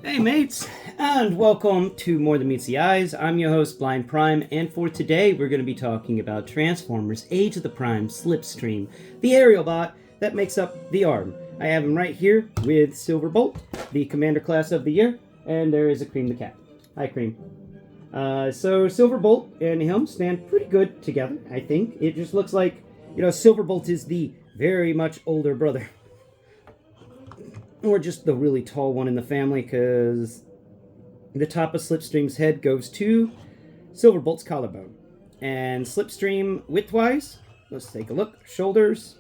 Hey mates, and welcome to More Than Meets the Eyes. I'm your host, Blind Prime, and for today we're going to be talking about Transformers Age of the Primes Slipstream, the Airealbot that makes up the arm. I have him right here with Silverbolt, the Commander class of the year, and there is a Cream the Cat. Hi Cream. So Silverbolt and him stand pretty good together, I think. It just looks like, Silverbolt is the very much older brother. Or just the really tall one in the family, because the top of Slipstream's head goes to Silverbolt's collarbone. And Slipstream, width-wise, let's take a look. Shoulders.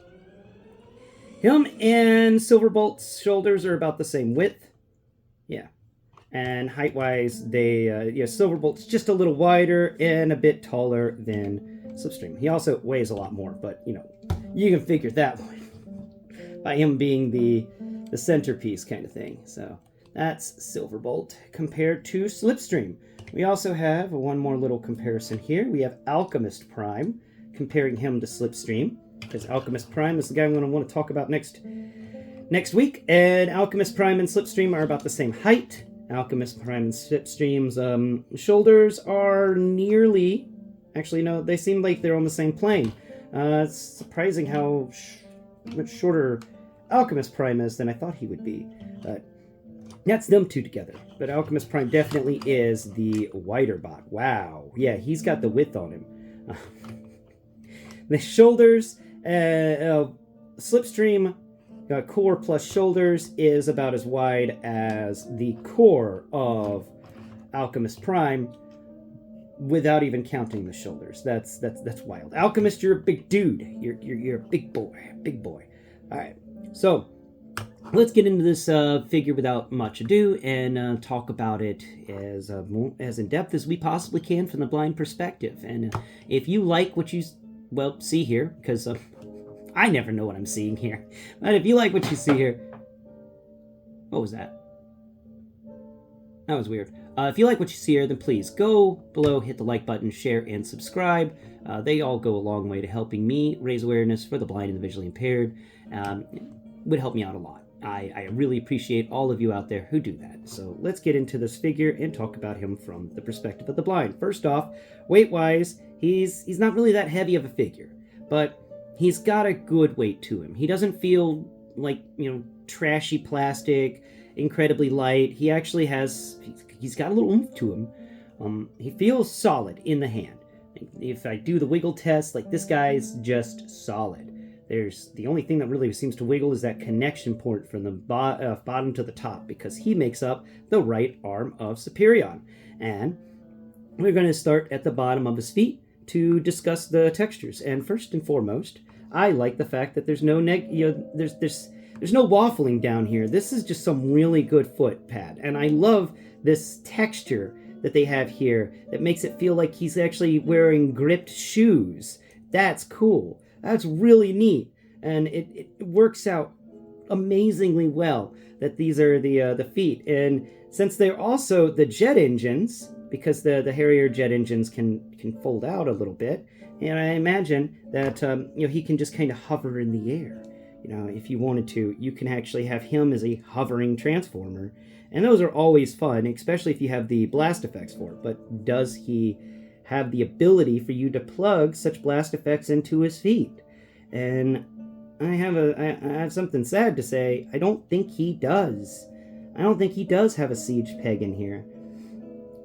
Him and Silverbolt's shoulders are about the same width. Yeah. And height-wise, Silverbolt's just a little wider and a bit taller than Slipstream. He also weighs a lot more, but, you can figure that one by him being the centerpiece kind of thing. So that's Silverbolt compared to Slipstream. We also have one more little comparison here. We have Alchemist Prime, comparing him to Slipstream, because Alchemist Prime is the guy I'm going to want to talk about next week. And Alchemist Prime and Slipstream are about the same height. Alchemist Prime and Slipstream's shoulders are nearly... Actually, no, they seem like they're on the same plane. It's surprising how much shorter Alchemist Prime is than I thought he would be. But that's them two together. But Alchemist Prime definitely is the wider bot. Wow. Yeah, he's got the width on him. The shoulders, Slipstream core plus shoulders is about as wide as the core of Alchemist Prime without even counting the shoulders. That's wild. Alchemist, you're a big dude. You're a big boy. All right. So, let's get into this figure without much ado and talk about it as in depth as we possibly can from the blind perspective. And if you like what you see here, because I never know what I'm seeing here, but if you like what you see here, what was that? That was weird. If you like what you see here, then please go below, hit the like button, share, and subscribe. They all go a long way to helping me raise awareness for the blind and the visually impaired. Would help me out a lot. I really appreciate all of you out there who do that. So let's get into this figure and talk about him from the perspective of the blind. First off, weight-wise, he's not really that heavy of a figure, but he's got a good weight to him. He doesn't feel like, trashy plastic, incredibly light. He actually he's got a little oomph to him. He feels solid in the hand. If I do the wiggle test, this guy's just solid. The only thing that really seems to wiggle is that connection port from the bottom to the top, because he makes up the right arm of Superion. And we're going to start at the bottom of his feet to discuss the textures. And first and foremost, I like the fact that there's no there's no waffling down here. This is just some really good foot pad, and I love this texture that they have here that makes it feel like he's actually wearing gripped shoes. That's cool. That's really neat, and it works out amazingly well that these are the feet. And since they're also the jet engines, because the Harrier jet engines can fold out a little bit, and I imagine that he can just kind of hover in the air. If you wanted to, you can actually have him as a hovering transformer, and those are always fun, especially if you have the blast effects for it. But does he have the ability for you to plug such blast effects into his feet? And I have something sad to say. I don't think he does. I don't think he does have a siege peg in here,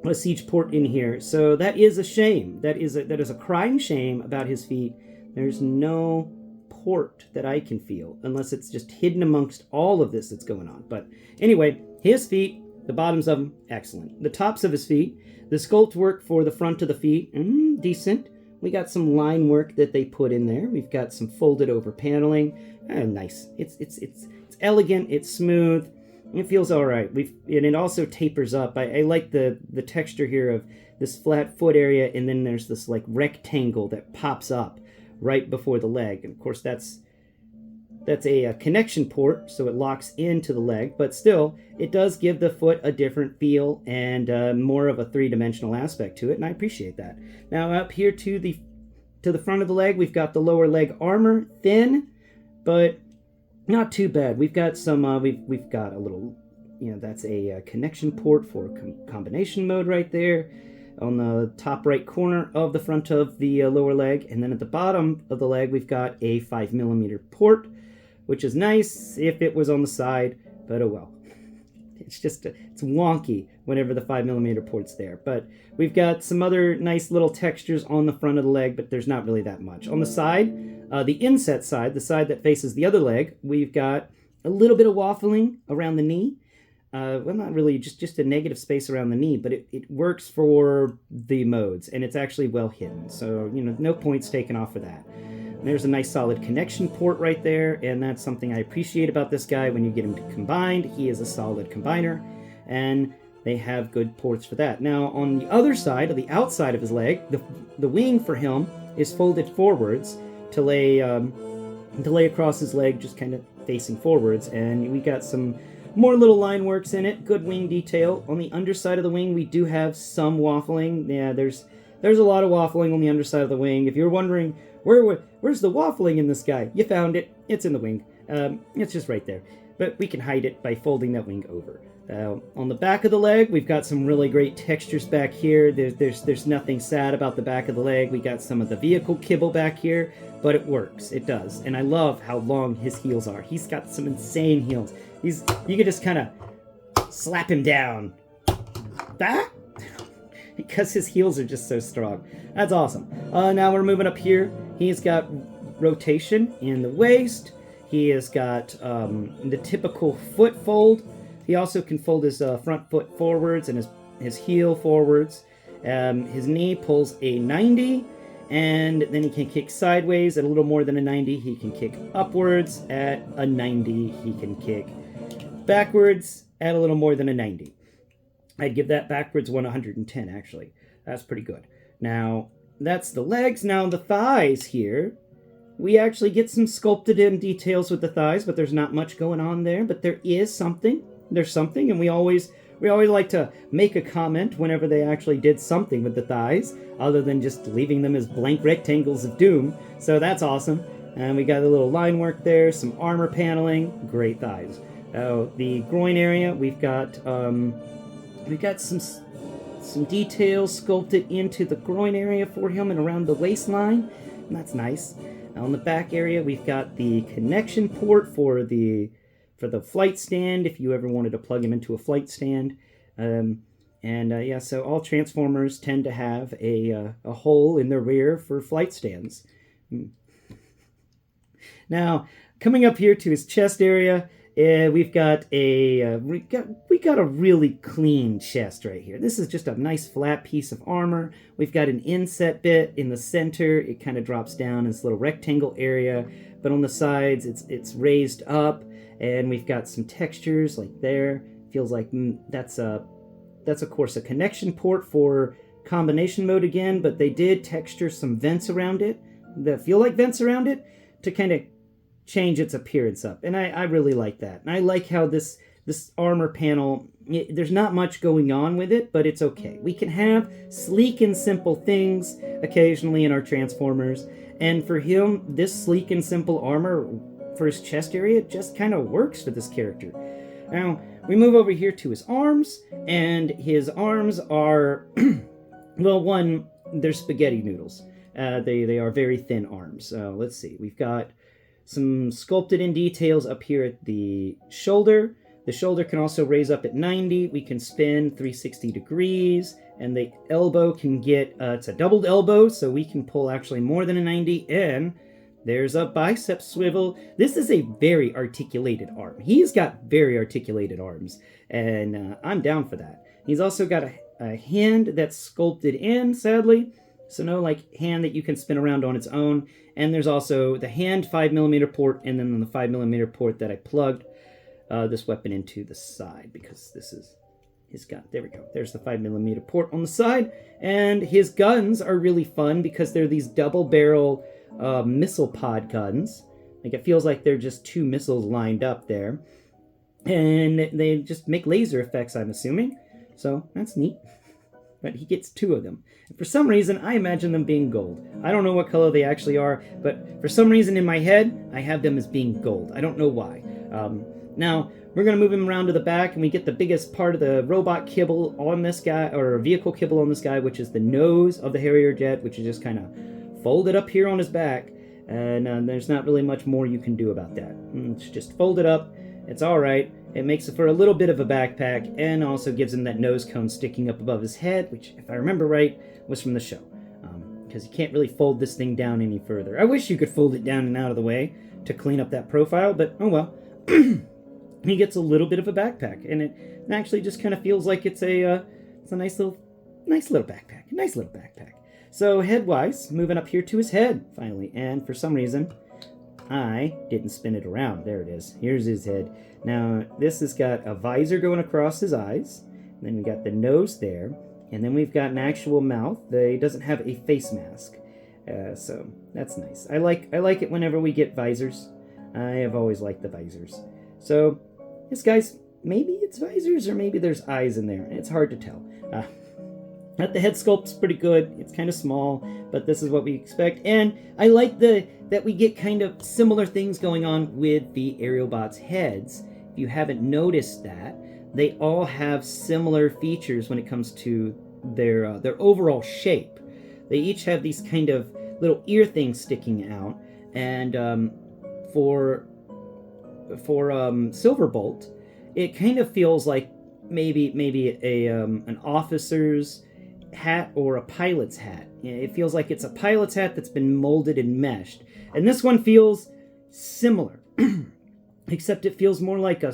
a siege port in here. So that is a shame. That is a crying shame about his feet. There's no port that I can feel, unless it's just hidden amongst all of this that's going on. But anyway, his feet, the bottoms of them, excellent. The tops of his feet, the sculpt work for the front of the feet, decent. We got some line work that they put in there. We've got some folded over paneling. Nice. It's elegant. It's smooth. It feels all right. And it also tapers up. I like the texture here of this flat foot area, and then there's this rectangle that pops up right before the leg. And of course that's a connection port, so it locks into the leg, but still it does give the foot a different feel and more of a three-dimensional aspect to it, and I appreciate that. Now up here to the front of the leg, we've got the lower leg armor, thin but not too bad. We've got some we've got a little that's a connection port for combination mode right there on the top right corner of the front of the lower leg. And then at the bottom of the leg, we've got a 5mm port, which is nice if it was on the side, but oh well. It's wonky whenever the 5mm port's there. But we've got some other nice little textures on the front of the leg, but there's not really that much. On the side, the inset side, the side that faces the other leg, we've got a little bit of waffling around the knee. Well, not really, just a negative space around the knee, but it works for the modes, and it's actually well hidden. So, no points taken off for that. And there's a nice solid connection port right there, and that's something I appreciate about this guy. When you get him combined, he is a solid combiner, and they have good ports for that. Now, on the other side, of the outside of his leg, the wing for him is folded forwards to lay across his leg, just kind of facing forwards, and we got some more little line works in it, good wing detail. On the underside of the wing, we do have some waffling. Yeah, there's a lot of waffling on the underside of the wing. If you're wondering, where's the waffling in this guy? You found it. It's in the wing. It's just right there. But we can hide it by folding that wing over. On the back of the leg, we've got some really great textures back here. There's nothing sad about the back of the leg. We got some of the vehicle kibble back here, but it works. It does. And I love how long his heels are. He's got some insane heels. You could just kind of slap him down. That? Because his heels are just so strong. That's awesome. Now we're moving up here. He's got rotation in the waist. He has got the typical foot fold. He also can fold his front foot forwards and his heel forwards. His knee pulls a 90, and then he can kick sideways at a little more than a 90. He can kick upwards at a 90. He can kick backwards at a little more than a 90. I'd give that backwards 110, actually. That's pretty good. Now, that's the legs. Now, the thighs here, we actually get some sculpted in details with the thighs, but there's not much going on there. But there is something. There's something, and we always like to make a comment whenever they actually did something with the thighs, other than just leaving them as blank rectangles of doom. So that's awesome. And we got a little line work there, some armor paneling, great thighs. The groin area, we've got some details sculpted into the groin area for him and around the waistline, and that's nice. On the back area, we've got the connection port for the flight stand, if you ever wanted to plug him into a flight stand. So all Transformers tend to have a hole in the rear for flight stands. Now, coming up here to his chest area, we've got a really clean chest right here. This is just a nice flat piece of armor. We've got an inset bit in the center. It kind of drops down in this little rectangle area, but on the sides it's raised up, and we've got some textures like there. Feels like that's of course a connection port for combination mode again, but they did texture some vents around it that feel like vents around it to kind of change its appearance up, and I really like that. And I like how this armor panel, there's not much going on with it, but it's okay. We can have sleek and simple things occasionally in our Transformers, and for him, this sleek and simple armor for his chest area just kind of works for this character. Now, we move over here to his arms, and his arms are, well, one, they're spaghetti noodles. They are very thin arms. Let's see, we've got some sculpted in details up here at the shoulder. The shoulder can also raise up at 90. We can spin 360 degrees, and the elbow can get, it's a doubled elbow, so we can pull actually more than a 90, and there's a bicep swivel. This is a very articulated arm. He's got very articulated arms, and I'm down for that. He's also got a hand that's sculpted in, sadly, so no hand that you can spin around on its own. And there's also the hand 5mm port, and then the 5mm port that I plugged this weapon into the side, because this is his gun. There we go. There's the 5mm port on the side. And his guns are really fun because they're these double barrel missile pod guns. It feels like they're just two missiles lined up there. And they just make laser effects, I'm assuming. So that's neat. But he gets two of them. And for some reason, I imagine them being gold. I don't know what color they actually are, but for some reason in my head, I have them as being gold. I don't know why. Now, we're going to move him around to the back, and we get the biggest part of the robot kibble on this guy, or vehicle kibble on this guy, which is the nose of the Harrier jet, which is just kind of folded up here on his back. And there's not really much more you can do about that. It's just folded up. It's all right. It makes it for a little bit of a backpack, and also gives him that nose cone sticking up above his head, which, if I remember right, was from the show. Because you can't really fold this thing down any further. I wish you could fold it down and out of the way to clean up that profile, but oh well. He gets a little bit of a backpack, and it actually just kind of feels like it's a nice little backpack. So head-wise, moving up here to his head, finally, and for some reason, I didn't spin it around. There it is. Here's his head. Now, this has got a visor going across his eyes, and then we got the nose there, and then we've got an actual mouth. He doesn't have a face mask, so that's nice. I like it whenever we get visors. I have always liked the visors. So, this guy's, maybe it's visors, or maybe there's eyes in there. It's hard to tell. But the head sculpt's pretty good. It's kind of small, but this is what we expect. And I like that we get kind of similar things going on with the Airealbots' heads. If you haven't noticed that, they all have similar features when it comes to their overall shape. They each have these kind of little ear things sticking out, and for Silverbolt, it kind of feels like maybe an officer's hat or a pilot's hat. It feels like it's a pilot's hat that's been molded and meshed, and this one feels similar, except it feels more like I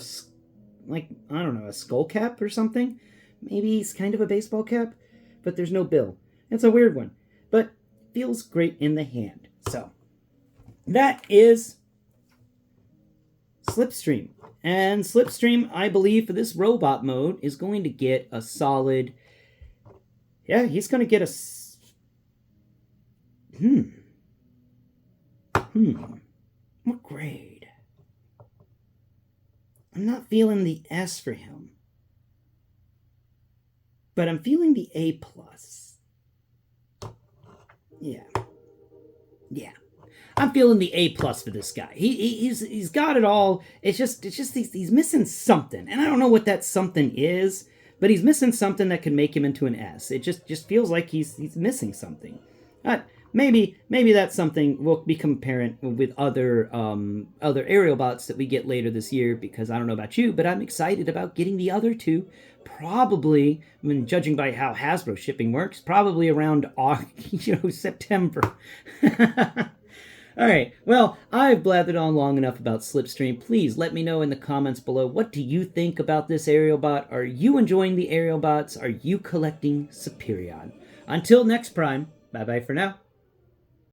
don't know, a skull cap or something. Maybe it's kind of a baseball cap, but there's no bill. It's a weird one, but feels great in the hand. So that is Slipstream. And Slipstream, I believe, for this robot mode, is going to get a solid... Yeah, he's going to get a... What grade? I'm not feeling the S for him. But I'm feeling the A+. Yeah. I'm feeling the A+ for this guy. He's got it all. It's just he's missing something, and I don't know what that something is, but he's missing something that could make him into an S. It just feels like he's missing something. Maybe that something will become apparent with other Airealbots that we get later this year, because I don't know about you, but I'm excited about getting the other two. Probably, I mean, judging by how Hasbro shipping works, probably around September. All right, well, I've blathered on long enough about Slipstream. Please let me know in the comments below, what do you think about this Airealbot? Are you enjoying the Airealbots? Are you collecting Superion? Until next Prime, bye-bye for now.